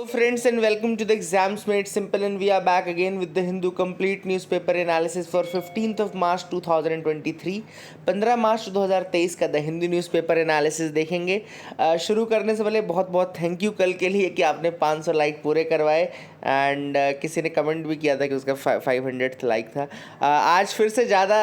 Hello friends and welcome to the Exams Made Simple, and we are back again with the Hindu complete newspaper analysis for 15th of March 2023। 15 मार्च 2023 का the Hindu newspaper analysis देखेंगे। शुरू करने से पहले बहुत बहुत thank you कल के लिए कि आपने 500 लाइक पूरे करवाए एंड किसी ने कमेंट भी किया था कि उसका 500 लाइक था। आज फिर से ज़्यादा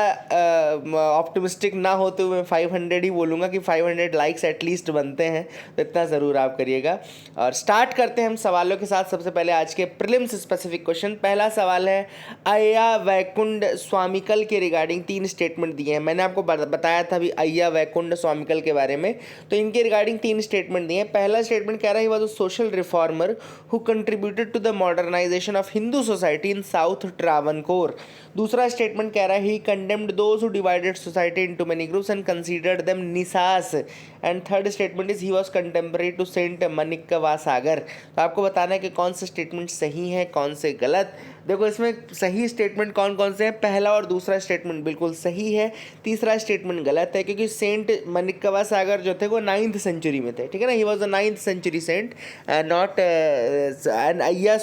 ऑप्टिमिस्टिक ना होते हुए मैं 500 ही बोलूँगा कि 500 लाइक्स एटलीस्ट बनते हैं, तो इतना ज़रूर आप करिएगा। और स्टार्ट करते हैं हम सवालों के साथ। सबसे पहले आज के प्रीलिम्स स्पेसिफिक क्वेश्चन। पहला सवाल है अय्या वैकुंठ स्वामिकल के रिगार्डिंग 3 स्टेटमेंट दिए हैं। मैंने आपको बताया था अभी अय्या वैकुंठ स्वामिकल के बारे में, तो इनके रिगार्डिंग 3 स्टेटमेंट दिए हैं। पहला स्टेटमेंट कह रहा है he was a social reformer who contributed to the modernization of Hindu society in South Travancore. दूसरा स्टेटमेंट कह रहा है he condemned those who divided society into many groups and considered them निसास। And third statement is he was contemporary to saint Manikkavasagar. तो आपको बताना है कि कौन से स्टेटमेंट सही है कौन से गलत। देखो इसमें सही स्टेटमेंट कौन कौन से हैं। पहला और दूसरा स्टेटमेंट बिल्कुल सही है, तीसरा स्टेटमेंट गलत है, क्योंकि सेंट माणिक्यवा सागर जो थे वो 9th सेंचुरी में थे, ठीक है ना। He was the 9th century saint, not and Ayya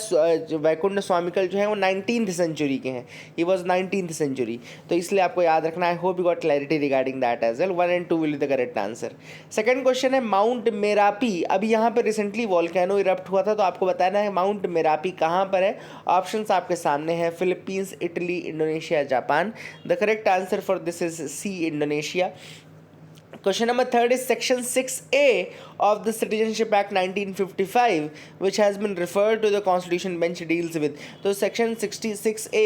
Vaikunda Swamikal जो है वो 19th सेंचुरी के हैं। ही वॉज 19th सेंचुरी, तो इसलिए आपको याद रखना है। Hope you got clarity regarding that as well. 1 and 2 will be the correct answer. Second question है माउंट मेरापी। अभी यहाँ पे रिसेंटली वॉल्केनो इरप्ट हुआ था, तो आपको बताना है माउंट मेरापी कहाँ पर है। ऑप्शंस आपके सामने हैं, Philippines, Italy, Indonesia, Japan. The correct answer for this is C, Indonesia. Question number 3 is Section 6A of the Citizenship Act 1955, which has been referred to the Constitution Bench deals with. तो Section 6A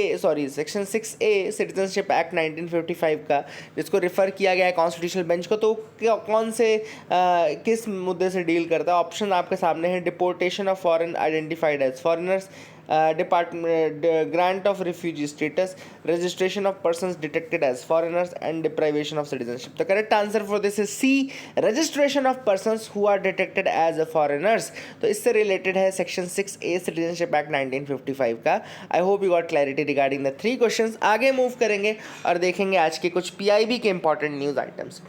Citizenship Act 1955 का जिसको refer किया गया है constitutional bench को, तो कौन से किस मुद्दे से डील करता है। ऑप्शन आपके सामने है, deportation of foreign identified as foreigners, grant of refugee status, registration of persons detected as foreigners, and deprivation of citizenship. The correct answer for this is C, registration of persons who are detected as foreigners. तो इससे related है section 6A citizenship act 1955 का। आई hope you got clarity regarding the 3 questions. आगे move करेंगे और देखेंगे आज के कुछ PIB के इंपॉर्टेंट न्यूज़ आइटम्स।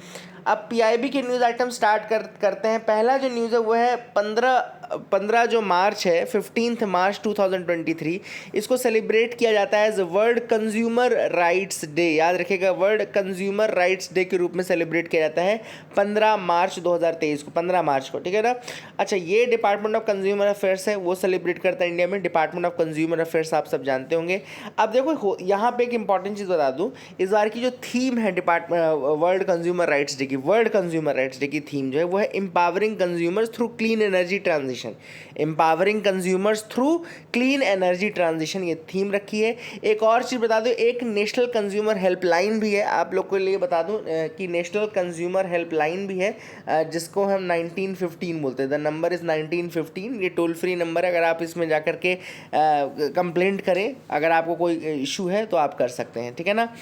अब PIB के न्यूज़ आइटम स्टार्ट करते हैं। पहला जो न्यूज़ है वो है 15 जो मार्च है, 15th मार्च 2023, इसको सेलिब्रेट किया जाता है as World Consumer Rights Day. याद रखिएगा, वर्ल्ड कंज्यूमर राइट्स डे के रूप में सेलिब्रेट किया जाता है 15 मार्च 2023 को, 15 मार्च को, ठीक है ना। अच्छा, ये डिपार्टमेंट ऑफ कंज्यूमर अफेयर्स है, वो सेलिब्रेट करता है इंडिया में। डिपार्टमेंट ऑफ कंज्यूमर अफेयर्स आप सब जानते होंगे। अब देखो यहाँ पे एक इंपॉर्टेंट चीज़ बता दूँ, इस बार की जो थीम है वर्ल्ड कंज्यूमर राइट्स डे की, वर्ल्ड कंज्यूमर राइट्स डे की थीम जो है वो है empowering consumers through clean energy transition. Empowering consumers through clean energy transition, ये थीम रखी है। एक और चीज़ बता दूं, एक नेशनल कंज्यूमर हेल्पलाइन भी है। आप लोग के लिए बता दूं कि नेशनल कंज्यूमर हेल्पलाइन भी है, जिसको हम 1915 बोलते हैं। The number is 1915। ये टोल फ्री नंबर है, अगर आप इसमें जा कर के कंप्लेंट करें, अगर आपको कोई इशू है तो आप कर सकते हैं, ठीक है ना।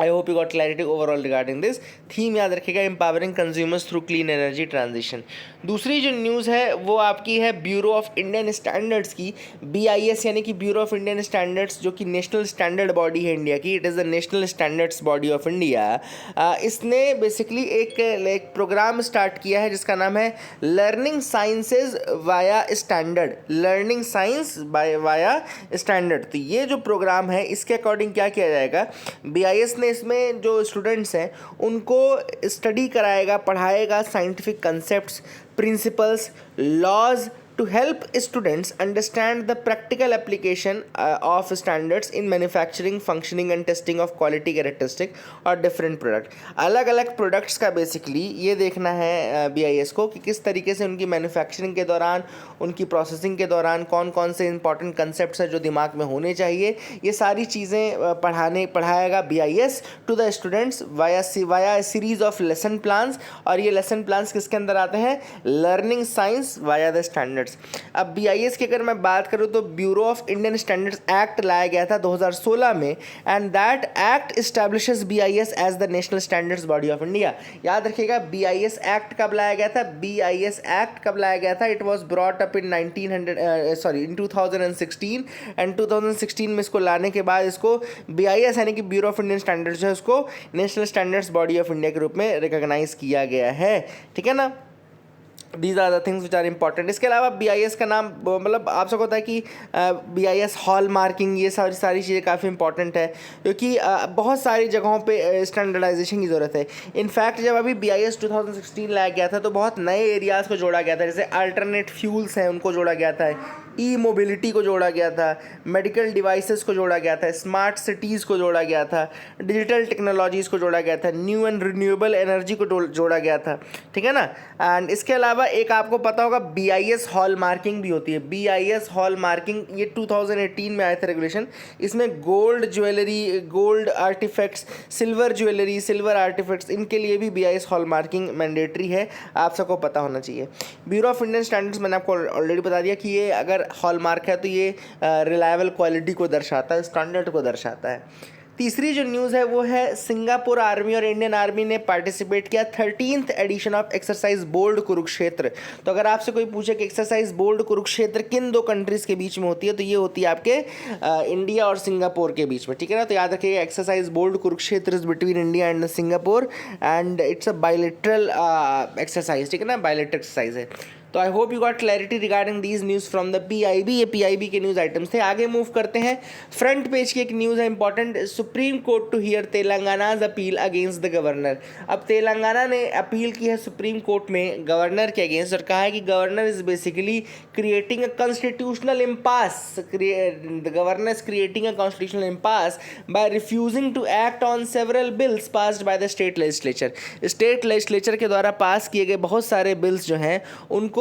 I hope you got clarity overall regarding this theme. याद रखिएगा, empowering consumers through clean energy transition. दूसरी जो न्यूज़ है वो आपकी है ब्यूरो ऑफ इंडियन स्टैंडर्ड्स की, BIS यानी कि ब्यूरो ऑफ इंडियन स्टैंडर्ड्स, जो कि नेशनल स्टैंडर्ड बॉडी है इंडिया की। It is the national standards body of India. इसने बेसिकली एक प्रोग्राम स्टार्ट किया है जिसका नाम है learning sciences via standard, learning science via standard. तो ये जो प्रोग्राम है इसके अकॉर्डिंग क्या किया जाएगा, BIS ने इसमें जो स्टूडेंट्स हैं उनको स्टडी कराएगा, पढ़ाएगा scientific concepts, principles, laws to help students understand the practical application of standards in manufacturing, functioning and testing of quality characteristic और different product। अलग अलग प्रोडक्ट्स का बेसिकली ये देखना है BIS को कि किस तरीके से उनकी मैन्युफैक्चरिंग के दौरान, उनकी प्रोसेसिंग के दौरान कौन कौन से इंपॉर्टेंट कंसेप्ट्स हैं जो दिमाग में होने चाहिए। ये सारी चीज़ें पढ़ाएगा BIS to the students via series of lesson plans. और ये लेसन प्लान्स किसके अंदर आते हैं, learning science via the standards. अब BIS की अगर मैं बात करूं तो Bureau of Indian Standards Act लाया गया था 2016 में, and that act establishes BIS as the national standards body of India. याद रखिएगा, BIS एक्ट कब लाया गया था, BIS एक्ट कब लाया गया था, it was brought up in 2016, and 2016 में इसको लाने के बाद इसको BIS यानी कि ब्यूरो ऑफ इंडियन स्टैंडर्ड्स जो है उसको national standards body of India के रूप में रिकॉग्नाइज किया गया है, ठीक है ना। These are the things which are important. इसके अलावा BIS का नाम मतलब आप सबको पता है कि BIS हॉल मार्किंग ये सारी चीज़ें काफ़ी इंपॉर्टेंट है, क्योंकि बहुत सारी जगहों पे स्टैंडर्डाइजेशन की ज़रूरत है। इनफैक्ट जब अभी BIS 2016 लाया गया था तो बहुत नए एरियाज़ को जोड़ा गया था, जैसे अल्टरनेट फ्यूल्स हैं उनको जोड़ा गया था, ई मोबिलिटी को जोड़ा गया था, मेडिकल डिवाइसेस को जोड़ा गया था, स्मार्ट सिटीज़ को जोड़ा गया था, डिजिटल टेक्नोलॉजीज़ को जोड़ा गया था, न्यू एंड रिन्यूएबल एनर्जी को जोड़ा गया था, ठीक है ना। एंड इसके अलावा एक आपको पता होगा BIS हॉल मार्किंग भी होती है। BIS हॉल मार्किंग ये 2018 में आया था रेगुलेशन। इसमें gold jewellery, gold artefacts, silver jewellery, silver artefacts, इनके लिए भी BIS हॉल मार्किंग मैंडेटरी है, आप सबको पता होना चाहिए। ब्यूरो ऑफ इंडियन स्टैंडर्ड्स मैंने आपको ऑलरेडी बता दिया कि ये अगर हॉलमार्क है तो ये रिलायबल क्वालिटी को दर्शाता है, स्टैंडर्ड को दर्शाता है। तीसरी जो न्यूज़ है वो है सिंगापुर आर्मी और इंडियन आर्मी ने पार्टिसिपेट किया 13th edition of exercise Bold Kurukshetra. तो अगर आपसे कोई पूछे कि एक्सरसाइज बोल्ड कुरुक्षेत्र किन दो कंट्रीज़ के बीच में होती है, तो ये होती है आपके इंडिया और सिंगापुर के बीच में, ठीक है ना। तो याद रखिएगा exercise Bold Kurukshetra is between India and Singapore and it's a bilateral exercise, ठीक है ना, बायलैटरल एक्सरसाइज है। तो I hope you got clarity regarding these news from the PIB। ये PIB के न्यूज़ आइटम्स थे। आगे मूव करते हैं, फ्रंट पेज की एक न्यूज़ है important, supreme court to hear Telangana's appeal against the governor. अब तेलंगाना ने अपील की है सुप्रीम कोर्ट में गवर्नर के अगेंस्ट और कहा है कि governor is basically creating a constitutional impasse, the governor is creating a constitutional impasse by refusing to act on several bills passed by the state legislature. State legislature के द्वारा पास किए गए बहुत सारे बिल्स जो हैं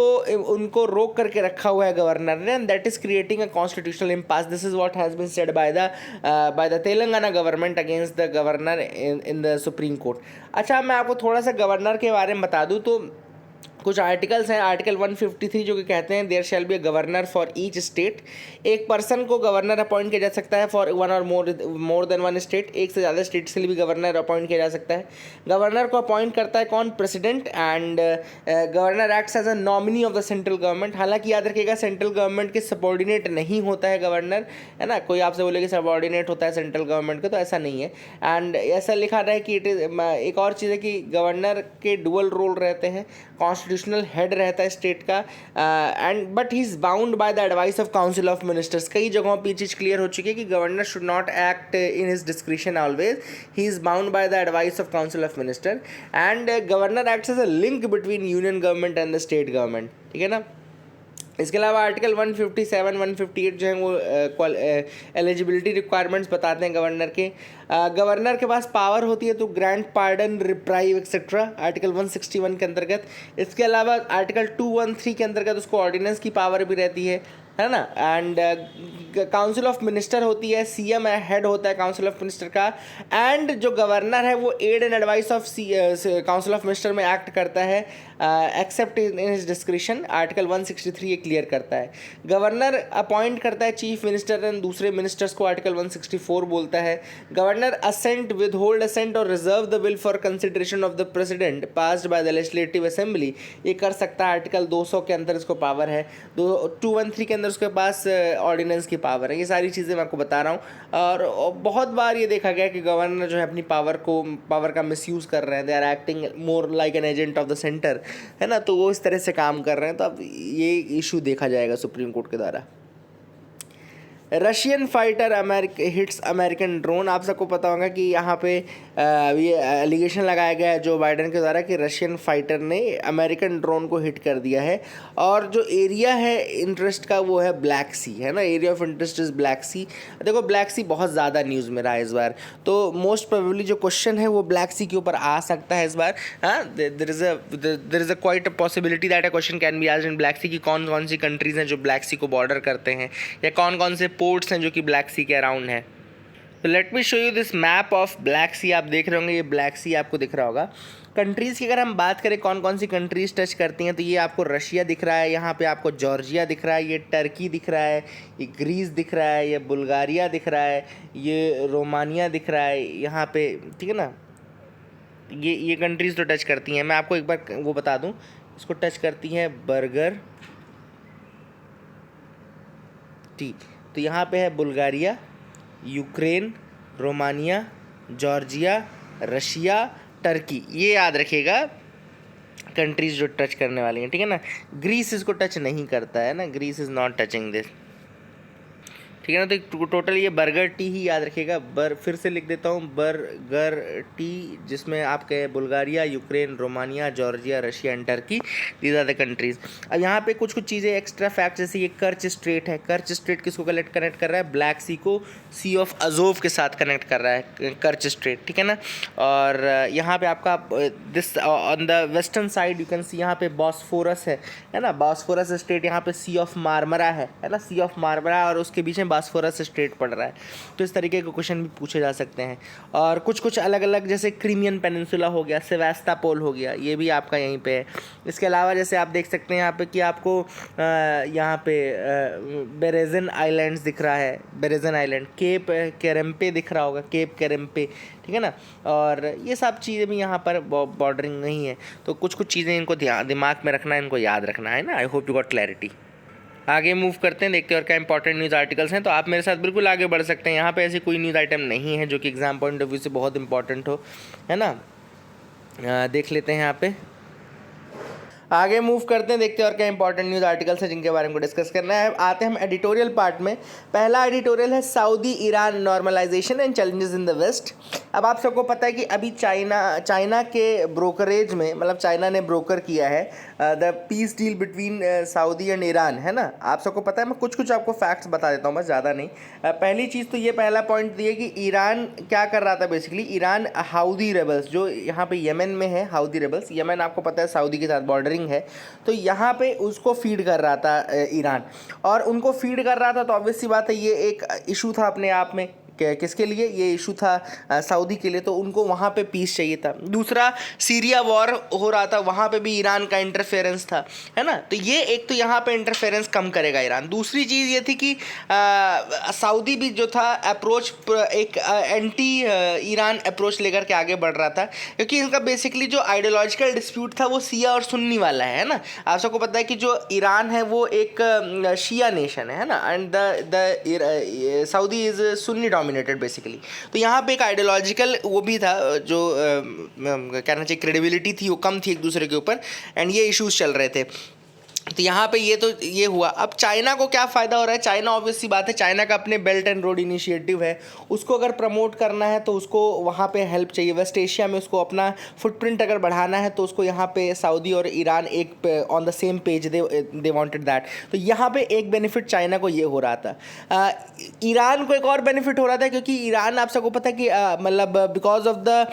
उनको रोक करके रखा हुआ है गवर्नर ने, and that is creating a constitutional impasse. This is what has been said by the Telangana government against the governor in the supreme court. अच्छा, मैं आपको थोड़ा सा गवर्नर के बारे में बता दूं तो कुछ आर्टिकल्स हैं। आर्टिकल 153 जो कि कहते हैं there shall be a governor for each state. एक पर्सन को गवर्नर अपॉइंट किया जा सकता है फॉर वन और मोर देन वन स्टेट। एक से ज़्यादा स्टेट से भी गवर्नर अपॉइंट किया जा सकता है। गवर्नर को अपॉइंट करता है कौन? President. And governor acts as a nominee of the central government. हालांकि याद रखिएगा सेंट्रल गवर्नमेंट के सबॉर्डिनेट नहीं होता है गवर्नर, है ना। कोई आपसे बोले कि सबॉर्डिनेट होता है सेंट्रल गवर्नमेंट का, तो ऐसा नहीं है। एंड ऐसा लिखा रहा है कि इट इज, एक और चीज़ है कि गवर्नर के डुअल रोल रहते हैं, कॉन्स्टिट्यूशनल हेड रहता है स्टेट का, and but he is bound by the advice of council of ministers. कई जगहों पर चीज़ क्लियर हो चुकी है कि governor should not act in his discretion always, he is bound by the advice of council of minister. And governor acts as a link between union government and the state government, ठीक है ना। इसके अलावा article 157, 158 जो है वो eligibility requirements बताते हैं गवर्नर के। गवर्नर के पास पावर होती है तो grant pardon, reprieve etcetera, article 161 के अंतर्गत। इसके अलावा आर्टिकल 213 के अंतर्गत उसको ऑर्डिनेंस की पावर भी रहती है ना। एंड काउंसिल ऑफ मिनिस्टर होती है, CM हेड होता है काउंसिल ऑफ मिनिस्टर का। एंड जो गवर्नर है वो aid and advice of council of minister में एक्ट करता है except in his discretion. Article 163 ये क्लियर करता है। गवर्नर अपॉइंट करता है चीफ मिनिस्टर एंड दूसरे मिनिस्टर्स को, आर्टिकल 164 बोलता है। Governor assent, withhold assent और reserve the bill for consideration of the president passed by the legislative assembly, ये कर सकता है। आर्टिकल 200 के अंदर इसको पावर है। 213 के अंदर उसके पास ऑर्डिनेंस की पावर है। ये सारी चीज़ें मैं आपको बता रहा हूँ। और बहुत बार ये देखा गया कि गवर्नर जो है अपनी पावर का मिसयूज़ कर रहे हैं, they are acting more like an agent of the centre, है ना। तो वो इस तरह से काम कर रहे हैं, तो अब ये इशू देखा जाएगा सुप्रीम कोर्ट के द्वारा। Russian fighter hits American drone. आप सबको पता होगा कि यहाँ पे ये एलिगेशन लगाया गया है जो बाइडन के द्वारा कि रशियन फाइटर ने अमेरिकन ड्रोन को हिट कर दिया है। और जो एरिया है इंटरेस्ट का वो है ब्लैक सी, है ना। Area of interest is black sea. देखो ब्लैक सी बहुत ज़्यादा न्यूज़ में रहा है इस बार, तो मोस्ट प्रोबेबली जो क्वेश्चन है वो ब्लैक सी के ऊपर आ सकता है इस बार। हाँ, there is a quite a possibility that a question can be asked in black sea कि कौन कौन सी कंट्रीज़ हैं जो ब्लैक सी को बॉर्डर करते हैं, या कौन कौन से पोर्ट्स हैं जो कि ब्लैक सी के अराउंड है। तो let me show you this map of black sea. आप देख रहे होंगे ये ब्लैक सी आपको दिख रहा होगा। कंट्रीज़ की अगर हम बात करें कौन कौन सी कंट्रीज़ टच करती हैं, तो ये आपको रशिया दिख रहा है, यहाँ पे आपको जॉर्जिया दिख रहा है, ये टर्की दिख रहा है, ये ग्रीस दिख रहा है, ये बुल्गारिया दिख रहा है, ये रोमानिया दिख रहा है यहाँ पे, ठीक है ना। ये कंट्रीज़ तो टच करती हैं। मैं आपको एक बार वो बता दूँ, इसको टच करती हैं बर्गर टी। तो यहाँ पे है Bulgaria, Ukraine, Romania, Georgia, Russia, Turkey. ये याद रखिएगा कंट्रीज जो टच करने वाली हैं, ठीक है ना। ग्रीस इसको टच नहीं करता है ना, Greece is not touching this, ठीक है ना। तो टोटल ये बर्गर टी ही याद रखिएगा। फिर से लिख देता हूँ, बर्गर टी, जिसमें आपके Bulgaria, Ukraine, Romania, Georgia, Russia and Turkey, these are the countries. अब यहाँ पे कुछ कुछ चीज़ें एक्स्ट्रा फैक्ट, जैसे ये कर्च स्ट्रेट है। कर्च स्ट्रेट किसको कनेक्ट कर रहा है? ब्लैक सी को सी ऑफ अजोव के साथ कनेक्ट कर रहा है कर्च स्ट्रेट, ठीक है ना। और यहाँ पे आपका this on the western side you can see, यहाँ पे बॉस्फोरस है ना। बॉस्फोरस स्ट्रेट, यहाँ पे सी ऑफ मार्मरा है ना, सी ऑफ मार्मरा, और उसके बीच में बॉस्फोरस स्ट्रेट पड़ रहा है। तो इस तरीके के क्वेश्चन भी पूछे जा सकते हैं। और कुछ कुछ अलग अलग, जैसे क्रीमियन पेनिनसुला हो गया, सेवास्टोपोल हो गया, ये भी आपका यहीं पे है। इसके अलावा जैसे आप देख सकते हैं यहाँ पे कि आपको यहाँ पे बेरेजन आइलैंड्स दिख रहा है, बेरेजन आइलैंड, केप केरेम्पे दिख रहा होगा, केप केरेम्पे, ठीक है ना। और ये सब चीज़ें भी यहाँ पर बॉर्डरिंग नहीं है। तो कुछ कुछ चीज़ें इनको दिमाग में रखना है, इनको याद रखना है ना। I hope you got clarity. आगे मूव करते हैं, देखते हैं और क्या इंपॉर्टेंट न्यूज़ आर्टिकल्स हैं। तो आप मेरे साथ बिल्कुल आगे बढ़ सकते हैं। यहाँ पे ऐसी कोई न्यूज़ आइटम नहीं है जो कि एग्जाम पॉइंट ऑफ व्यू से बहुत इंपॉर्टेंट हो, है ना। देख लेते हैं यहाँ पे, आगे मूव करते हैं, देखते हैं और क्या इंपॉर्टेंट न्यूज़ आर्टिकल्स हैं जिनके बारे में डिस्कस करना है। आते हैं हम एडिटोरियल पार्ट में। पहला एडिटोरियल है Saudi Iran normalisation and challenges in the West. अब आप सबको पता है कि अभी चाइना के ब्रोकरेज में, मतलब चाइना ने ब्रोकर किया है the peace deal between Saudi and Iran, है ना। आप सबको पता है, मैं कुछ कुछ आपको फैक्ट्स बता देता हूँ, बस ज़्यादा नहीं। पहली चीज़ तो ये, पहला पॉइंट ये कि ईरान क्या कर रहा था बेसिकली, ईरान हाउदी रेबल्स जो यहाँ पे यमन में है, हाउदी रेबल्स, यमन आपको पता है सऊदी के साथ बॉर्डरिंग है, तो यहाँ पे उसको फीड कर रहा था ईरान। और उनको फीड कर रहा था तो ऑब्वियस सी बात है, ये एक इशू था अपने आप में। किसके लिए ये इशू था? सऊदी के लिए। तो उनको वहाँ पे पीस चाहिए था। दूसरा, सीरिया वॉर हो रहा था, वहाँ पे भी ईरान का इंटरफेरेंस था, है ना। तो ये एक तो यहाँ पे इंटरफेरेंस कम करेगा ईरान। दूसरी चीज़ ये थी कि सऊदी भी जो था अप्रोच, एक एंटी ईरान अप्रोच लेकर के आगे बढ़ रहा था, क्योंकि इनका बेसिकली जो आइडियोलॉजिकल डिस्प्यूट था वो शिया और सुन्नी वाला है ना। आप सबको पता है कि जो ईरान है वो एक शिया नेशन है ना, and the Saudi is Sunni dominated basically. तो यहाँ पे एक आइडियोलॉजिकल वो भी था, जो कहना चाहिए क्रेडिबिलिटी थी, वो कम थी एक दूसरे के ऊपर, एंड ये इश्यूज चल रहे थे। तो यहाँ पे ये हुआ। अब चाइना को क्या फ़ायदा हो रहा है? चाइना ऑब्वियस सी बात है, चाइना का अपने बेल्ट एंड रोड इनिशिएटिव है, उसको अगर प्रमोट करना है तो उसको वहाँ पे हेल्प चाहिए। वेस्ट एशिया में उसको अपना फुटप्रिंट अगर बढ़ाना है तो उसको यहाँ पे सऊदी और ईरान एक on the same page, they wanted that. तो यहाँ पे एक बेनिफिट चाइना को ये हो रहा था। ईरान को एक और बेनिफिट हो रहा था, क्योंकि ईरान, आप सबको पता है कि मतलब because of the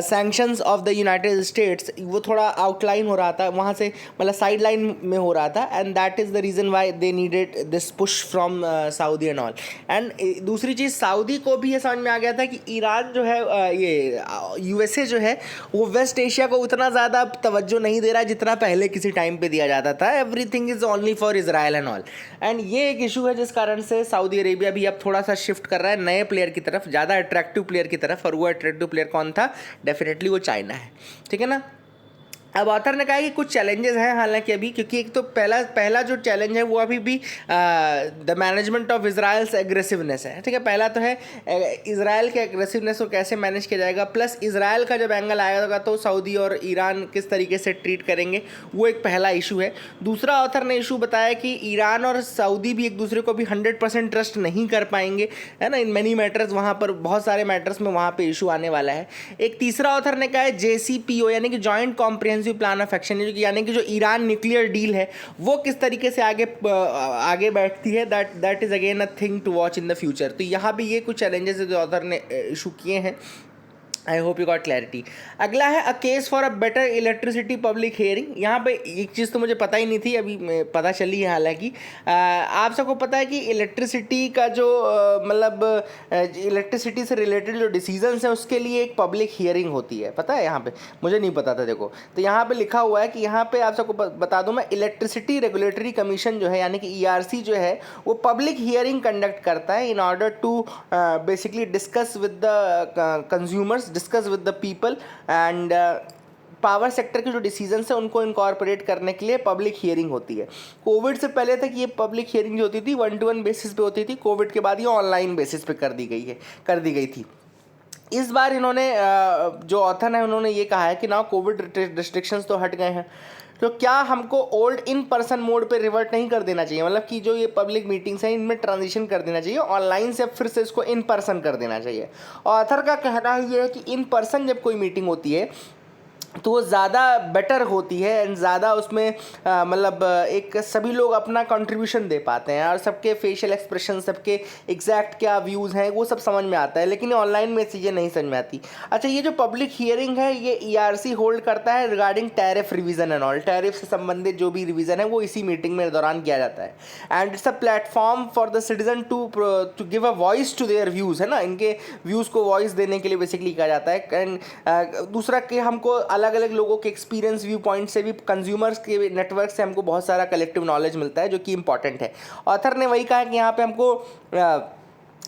sanctions of the United states, वो थोड़ा आउटलाइन हो रहा था वहाँ से, मतलब साइड लाइन में हो रहा था, and that is the reason why they needed this push from Saudi and all. And दूसरी चीज़, सऊदी को भी ये समझ में आ गया था कि ईरान जो है, ये यूएसए जो है, वो वेस्ट एशिया को उतना ज़्यादा तवज्जो नहीं दे रहा जितना पहले किसी टाइम पे दिया जाता था। Everything is only for Israel and all. And ये एक इशू है जिस कारण से सऊदी अरेबिया भी अब थोड़ा सा शिफ्ट कर रहा है नए प्लेयर की तरफ, ज़्यादा अट्रैक्टिव प्लेयर की तरफ। और वो अट्रैक्टिव प्लेयर कौन था? डेफिनेटली वो चाइना है, ठीक है ना। अब ऑथर ने कहा कि कुछ चैलेंजेस हैं हालांकि अभी, क्योंकि एक तो पहला जो चैलेंज है वो अभी भी the management of Israel's aggressiveness है, ठीक है। पहला तो है इजराइल के एग्रेसिवनेस को कैसे मैनेज किया जाएगा, प्लस इजराइल का जब एंगल आएगा तो सऊदी और ईरान किस तरीके से ट्रीट करेंगे, वो एक पहला इशू है। दूसरा ऑथर ने इशू बताया कि ईरान और सऊदी भी एक दूसरे को भी 100% ट्रस्ट नहीं कर पाएंगे, है ना, इन मैनी मैटर्स। वहाँ पर बहुत सारे मैटर्स में वहाँ पर इशू आने वाला है। एक तीसरा ऑथर ने कहा है JCPO, यानी कि joint comprehensive plan of action, यानी कि जो ईरान न्यूक्लियर डील है वो किस तरीके से आगे बैठती है, that is again a thing to watch in the future. तो यहाँ पे ये कुछ चैलेंजेस जो ऑथर ने इशू किए हैं। आई होप यू गॉट क्लैरिटी। अगला है a case for a better electricity public hearing. यहाँ पे एक चीज़ तो मुझे पता ही नहीं थी, अभी पता चली है। हालांकि आप सबको पता है कि इलेक्ट्रिसिटी का जो मतलब इलेक्ट्रिसिटी से रिलेटेड जो डिसीजंस हैं उसके लिए एक पब्लिक हियरिंग होती है, पता है? यहाँ पे मुझे नहीं पता था, देखो। तो यहाँ पे लिखा हुआ है कि यहाँ पे आप सबको बता दूँ मैं, इलेक्ट्रिसिटी रेगुलेटरी कमीशन जो है, यानी कि ERC जो है, वो पब्लिक हियरिंग कंडक्ट करता है in order to basically discuss with the consumers, discuss with the people, and power sector के जो डिसीजंस हैं उनको इनकॉर्पोरेट करने के लिए पब्लिक हियरिंग होती है। कोविड से पहले तक ये पब्लिक हियरिंग जो होती थी 1-to-1 बेसिस पे होती थी, कोविड के बाद ये ऑनलाइन बेसिस पे कर दी गई थी। इस बार इन्होंने जो ऑथर है उन्होंने ये कहा है कि ना कोविड रिस्ट्रिक्शंस तो हट गए हैं, तो क्या हमको ओल्ड इन पर्सन मोड पे रिवर्ट नहीं कर देना चाहिए, मतलब कि जो ये पब्लिक मीटिंग्स हैं इनमें ट्रांजिशन कर देना चाहिए, ऑनलाइन से फिर से इसको इन पर्सन कर देना चाहिए। ऑथर का कहना ये है कि इन पर्सन जब कोई मीटिंग होती है तो वो ज़्यादा बेटर होती है एंड ज़्यादा उसमें मतलब एक सभी लोग अपना कंट्रीब्यूशन दे पाते हैं और सबके फेशियल एक्सप्रेशन, सबके एग्जैक्ट क्या व्यूज़ हैं वो सब समझ में आता है, लेकिन ऑनलाइन में चीज़ें नहीं समझ में आती। अच्छा, ये जो पब्लिक हियरिंग है ये ERC होल्ड करता है regarding tariff revision and all, tariff से संबंधित जो भी रिवीजन है वो इसी मीटिंग में दौरान किया जाता है। And it's a platform for the citizen to give a voice to their views, है ना, इनके व्यूज़ को वॉइस देने के लिए बेसिकली किया जाता है। एंड दूसरा कि हमको अलग अलग लोगों के एक्सपीरियंस व्यू पॉइंट से भी, कंज्यूमर्स के नेटवर्क से हमको बहुत सारा कलेक्टिव नॉलेज मिलता है जो कि इंपॉर्टेंट है। ऑथर ने वही कहा कि यहाँ पे हमको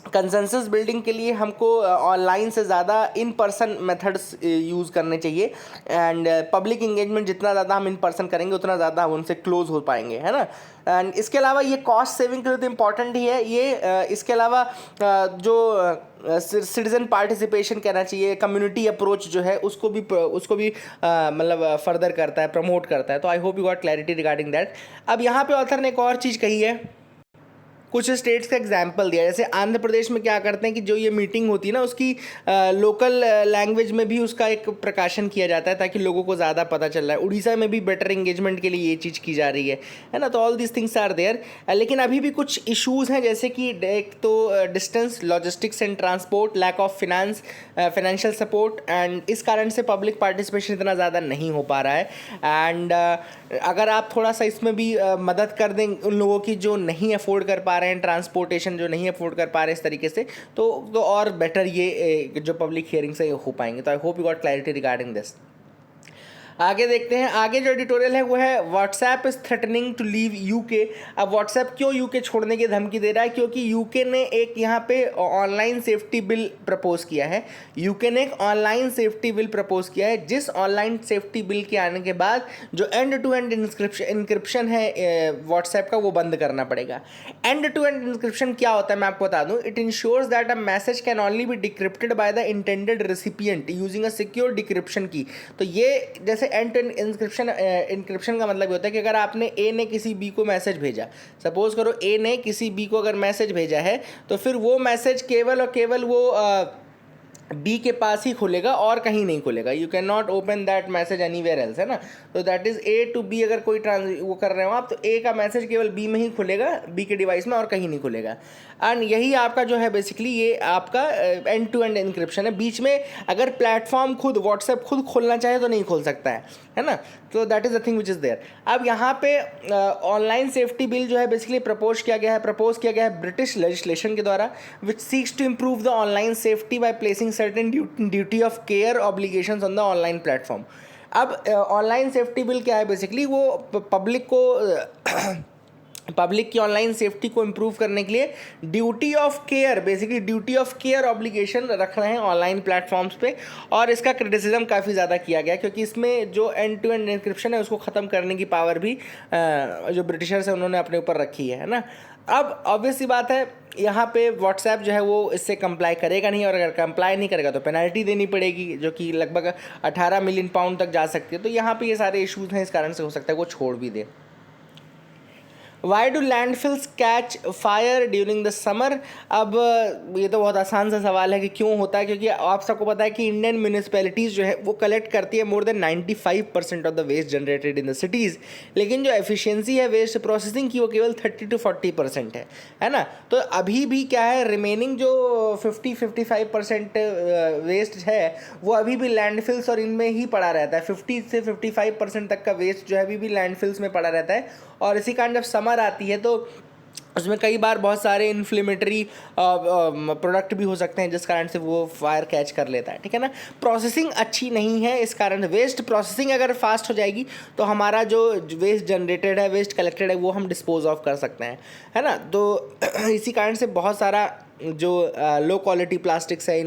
कंसेंसस बिल्डिंग के लिए हमको ऑनलाइन से ज़्यादा इन पर्सन मेथड्स यूज़ करने चाहिए एंड पब्लिक इंगेजमेंट जितना ज़्यादा हम इन पर्सन करेंगे उतना ज़्यादा हम उनसे क्लोज हो पाएंगे, है ना। एंड इसके अलावा ये कॉस्ट सेविंग के लिए तो इम्पॉर्टेंट ही है ये। इसके अलावा जो सिटीजन पार्टिसिपेशन कहना चाहिए, कम्युनिटी अप्रोच जो है उसको भी मतलब फर्दर करता है, प्रमोट करता है। तो I hope you got clarity regarding that. अब यहाँ पे ऑथर ने एक और चीज़ कही है, कुछ स्टेट्स का एग्जाम्पल दिया, जैसे आंध्र प्रदेश में क्या करते हैं कि जो ये मीटिंग होती है ना उसकी लोकल लैंग्वेज में भी उसका एक प्रकाशन किया जाता है ताकि लोगों को ज़्यादा पता चल रहा है। उड़ीसा में भी बेटर एंगेजमेंट के लिए ये चीज़ की जा रही है ना। तो all this things are there, लेकिन अभी भी कुछ इश्यूज़ हैं, जैसे कि एक तो distance, logistics and transport, lack of financial support, and इस कारण से पब्लिक पार्टिसिपेशन इतना ज़्यादा नहीं हो पा रहा है। एंड अगर आप थोड़ा सा इसमें भी मदद कर दें उन लोगों की जो नहीं अफोर्ड कर पा रहे हैं ट्रांसपोर्टेशन, जो नहीं अफोर्ड कर पा रहे इस तरीके से, तो और बेटर ये जो पब्लिक हियरिंग से हो पाएंगे। तो I hope you got clarity regarding this. आगे देखते हैं, आगे जो एडिटोरियल है वो है WhatsApp is threatening to leave UK. अब व्हाट्सएप क्यों यूके छोड़ने की धमकी दे रहा है? क्योंकि यूके ने एक यहाँ पे ऑनलाइन सेफ्टी बिल प्रपोज किया है। यूके ने एक ऑनलाइन सेफ्टी बिल प्रपोज किया है, जिस ऑनलाइन सेफ्टी बिल के आने के बाद जो एंड टू एंड इंक्रिप्शन है व्हाट्सएप का वो बंद करना पड़ेगा। एंड टू एंड इंक्रिप्शन क्या होता है मैं आपको बता दूं। It ensures that a message can only be decrypted by the intended recipient using a secure decryption key. तो ये जैसे एंड टू एंड इंक्रिप्शन का मतलब होता है कि अगर आपने ए ने किसी बी को मैसेज भेजा, सपोज करो ए ने किसी बी को अगर मैसेज भेजा है, तो फिर वो मैसेज केवल और केवल वो बी के पास ही खुलेगा और कहीं नहीं खुलेगा। You can not open that message anywhere else, है ना। तो that is a to b, अगर कोई वो कर रहे हो आप, तो ए का मैसेज केवल बी में ही खुलेगा, बी के डिवाइस में, और कहीं नहीं खुलेगा। एंड यही आपका जो है बेसिकली ये आपका एंड टू एंड इंक्रिप्शन है। बीच में अगर प्लेटफॉर्म खुद व्हाट्सएप खुद खोलना चाहे तो नहीं खोल सकता है ना। तो that is the thing which is there. अब यहाँ पे ऑनलाइन सेफ्टी बिल जो है बेसिकली प्रपोज किया गया है ब्रिटिश लेजिस्लेशन के द्वारा, which seeks to improve the online safety by placing certain duty of care obligations on the online platform. अब ऑनलाइन सेफ्टी बिल क्या है बेसिकली, वो पब्लिक की ऑनलाइन सेफ्टी को इम्प्रूव करने के लिए ड्यूटी ऑफ केयर ऑब्लिगेशन रख रहे हैं ऑनलाइन प्लेटफॉर्म्स पे। और इसका क्रिटिसिज्म काफ़ी ज़्यादा किया गया क्योंकि इसमें जो एंड टू एंड इंक्रिप्शन है उसको ख़त्म करने की पावर भी जो ब्रिटिशर्स हैं उन्होंने अपने ऊपर रखी है ना। अब ऑब्वियस सी बात है, यहाँ पे व्हाट्सएप जो है वो इससे कंप्लाई करेगा नहीं, और अगर कंप्लाई नहीं करेगा तो पेनल्टी देनी पड़ेगी जो कि लगभग 18 मिलियन पाउंड तक जा सकती है। तो यहाँ पे ये सारे इश्यूज़ हैं, इस कारण से हो सकता है वो छोड़ भी दे। Why do landfills catch fire during the summer? अब ये तो बहुत आसान सा सवाल है कि क्यों होता है, क्योंकि आप सबको पता है कि इंडियन म्यूनिसिपैलिटीज़ जो है वो कलेक्ट करती है more than 95% of the waste generated in the cities, लेकिन जो एफिशिएंसी है वेस्ट प्रोसेसिंग की वो केवल 30 to 40% है ना। तो अभी भी क्या है, रिमेनिंग जो 50-55% वेस्ट है वो अभी भी लैंडफिल्स और इनमें ही पड़ा रहता है। 50 से 55% तक का वेस्ट जो है अभी भी लैंडफिल्स में पड़ा रहता है। और इसी कारण जब समर आती है तो उसमें कई बार बहुत सारे इन्फ्लेमेटरी प्रोडक्ट भी हो सकते हैं जिस कारण से वो फायर कैच कर लेता है, ठीक है ना। प्रोसेसिंग अच्छी नहीं है, इस कारण वेस्ट प्रोसेसिंग अगर फास्ट हो जाएगी तो हमारा जो वेस्ट जनरेटेड है, वेस्ट कलेक्टेड है, वो हम डिस्पोज ऑफ कर सकते हैं, है ना। तो इसी कारण से बहुत सारा जो लो क्वालिटी प्लास्टिक्स है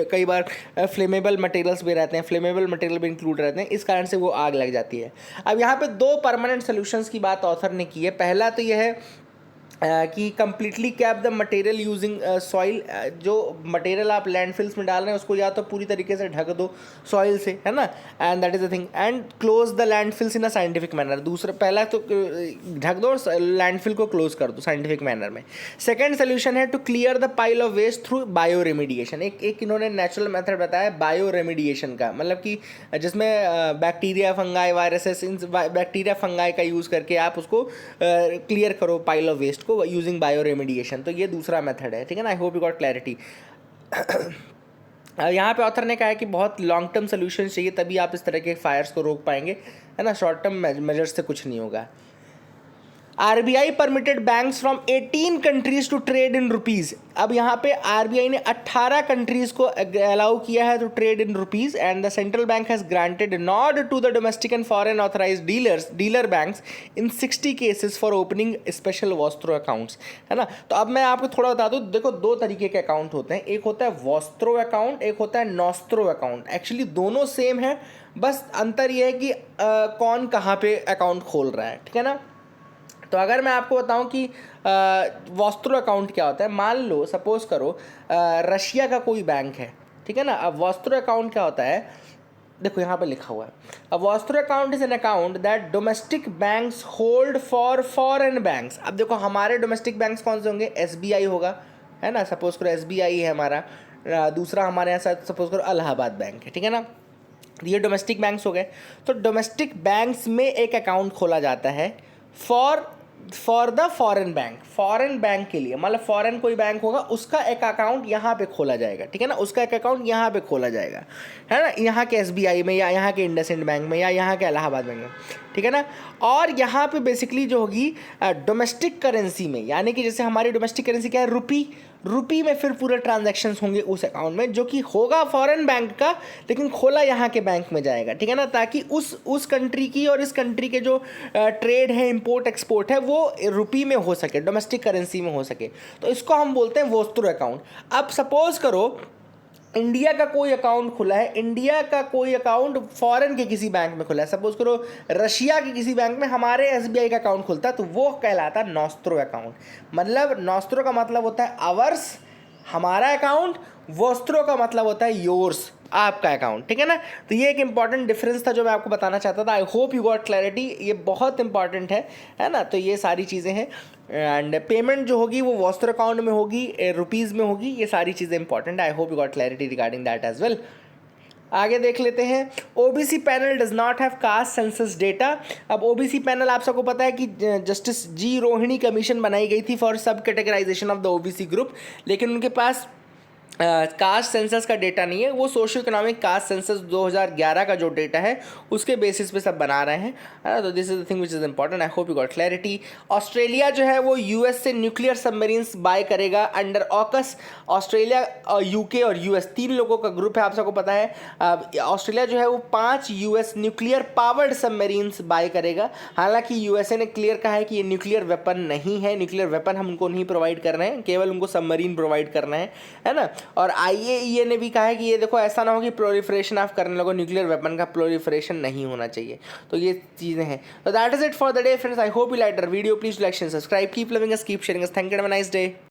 कई बार फ्लेमेबल मटेरियल्स भी रहते हैं, फ्लेमेबल मटेरियल भी इंक्लूड रहते हैं, इस कारण से वो आग लग जाती है। अब यहाँ पे 2 परमानेंट सोल्यूशंस की बात ऑथर ने की है। पहला तो यह है कि completely cap the material using soil, जो मटेरियल आप लैंडफिल्स में डाल रहे हैं उसको या तो पूरी तरीके से ढक दो सॉइल से, है ना, and that is the thing, and close the landfills in a scientific manner. दूसरा, पहला तो ढक दो और लैंडफिल को क्लोज कर दो साइंटिफिक मैनर में। सेकेंड सोल्यूशन है to clear the pile of waste through bioremediation. एक इन्होंने नेचुरल मेथड बताया बायो रेमिडिएशन का, मतलब कि जिसमें बैक्टीरिया, फंगाई, वायरसेस, इन बैक्टीरिया फंगाई का यूज़ करके आप उसको क्लियर करो पाइल ऑफ वेस्ट को यूजिंग बायो रेमिडिएशन। तो ये दूसरा मेथड है, ठीक है ना। I hope you got clarity. यहाँ पे ऑथर ने कहा है कि बहुत लॉन्ग टर्म सोल्यूशन चाहिए, तभी आप इस तरह के फायर्स को रोक पाएंगे, है ना। शॉर्ट टर्म मेजर्स से कुछ नहीं होगा। RBI permitted banks from 18 countries to trade in rupees. अब यहाँ पे आरबीआई ने 18 कंट्रीज़ को अलाउ किया है to trade in rupees, and the central bank has granted nod to the domestic and foreign authorised dealer banks in 60 cases for opening special vostro accounts, है ना। तो अब मैं आपको थोड़ा बता दूँ, देखो दो तरीके के अकाउंट होते हैं, एक होता है वॉस्त्रो अकाउंट, एक होता है नॉस्त्रो अकाउंट। एक्चुअली दोनों सेम है, बस अंतर ये है कि कौन कहाँ पे अकाउंट खोल रहा है, ठीक है ना। तो अगर मैं आपको बताऊं कि वॉस्त्रो अकाउंट क्या होता है, मान लो सपोज करो रशिया का कोई बैंक है, ठीक है ना। अब वॉस्त्रो अकाउंट क्या होता है, देखो यहाँ पे लिखा हुआ है, अब vostro account is an account that domestic banks hold for foreign banks. अब देखो हमारे डोमेस्टिक बैंक्स कौन से होंगे, एसबीआई होगा, है ना, सपोज करो एसबीआई है हमारा। दूसरा हमारे यहाँ सपोज करो इलाहाबाद बैंक है, ठीक है ना। ये डोमेस्टिक बैंक्स हो गए। तो डोमेस्टिक बैंक्स में एक अकाउंट खोला जाता है फॉर द फॉरेन बैंक के लिए, मतलब फॉरेन कोई बैंक होगा उसका एक अकाउंट यहाँ पे खोला जाएगा, ठीक है ना। उसका एक अकाउंट यहाँ पे खोला जाएगा, है ना, यहाँ के एसबीआई में या यहाँ के इंडसइंड बैंक में या यहाँ के इलाहाबाद बैंक में, ठीक है ना। और यहाँ पे बेसिकली जो होगी डोमेस्टिक करेंसी में, यानी कि जैसे हमारी डोमेस्टिक करेंसी क्या है, रुपी में फिर पूरे ट्रांजैक्शंस होंगे उस अकाउंट में, जो कि होगा फॉरेन बैंक का लेकिन खोला यहाँ के बैंक में जाएगा, ठीक है ना, ताकि उस कंट्री की और इस कंट्री के जो ट्रेड है, इंपोर्ट एक्सपोर्ट है, वो रुपी में हो सके, डोमेस्टिक करेंसी में हो सके। तो इसको हम बोलते हैं वॉस्त्रो अकाउंट। अब सपोज करो इंडिया का कोई अकाउंट खुला है, इंडिया का कोई अकाउंट फॉरेन के किसी बैंक में खुला है, सपोज करो रशिया के किसी बैंक में हमारे एसबीआई का अकाउंट खुलता है, तो वो कहलाता है नॉस्त्रो अकाउंट। मतलब नॉस्त्रो का मतलब होता है आवर्स, हमारा अकाउंट, वॉस्त्रो का मतलब होता है योर्स, आपका अकाउंट, ठीक है ना। तो ये एक इंपॉर्टेंट डिफरेंस था जो मैं आपको बताना चाहता था। आई होप यू गॉट क्लैरिटी, ये बहुत इंपॉर्टेंट है ना। तो ये सारी चीज़ें हैं, एंड पेमेंट जो होगी वो वॉस्त्रो अकाउंट में होगी, रुपीज़ में होगी, ये सारी चीज़ें इंपॉर्टेंट है। I hope you got clarity regarding that as well. आगे देख लेते हैं, OBC panel does not have caste census data. अब ओबीसी पैनल आप सबको पता है कि जस्टिस जी रोहिणी कमीशन बनाई गई थी for subcategorisation of the OBC group, लेकिन उनके पास कास्ट सेंसस का डेटा नहीं है। वो सोशो इकोनॉमिक कास्ट सेंसस 2011 का जो डेटा है उसके बेसिस पे सब बना रहे हैं। तो this is the thing which is important. I hope you got clarity. Australia जो है वो यूएस से न्यूक्लियर सबमरीन्स बाय करेगा अंडर ऑकस। ऑस्ट्रेलिया, यूके और यूएस, 3 लोगों का ग्रुप है, आप सबको पता है। ऑस्ट्रेलिया जो है वो 5 US nuclear powered submarines buy करेगा। हालांकि यूएसए ने क्लियर कहा है कि ये न्यूक्लियर वेपन नहीं है, न्यूक्लियर वेपन हम उनको नहीं प्रोवाइड कर रहे हैं, केवल उनको सबमरीन प्रोवाइड करना है ना। और आईएईए ने भी कहा है कि ये देखो ऐसा ना हो कि प्रोलिफरेशन आप करने लगो, न्यूक्लियर वेपन का प्रोलिफरेशन नहीं होना चाहिए। तो ये चीज़ें हैं। तो that is it for the day friends. I hope you like the video. Please like and subscribe. Keep loving us, keep sharing us. Thank you, have a nice day.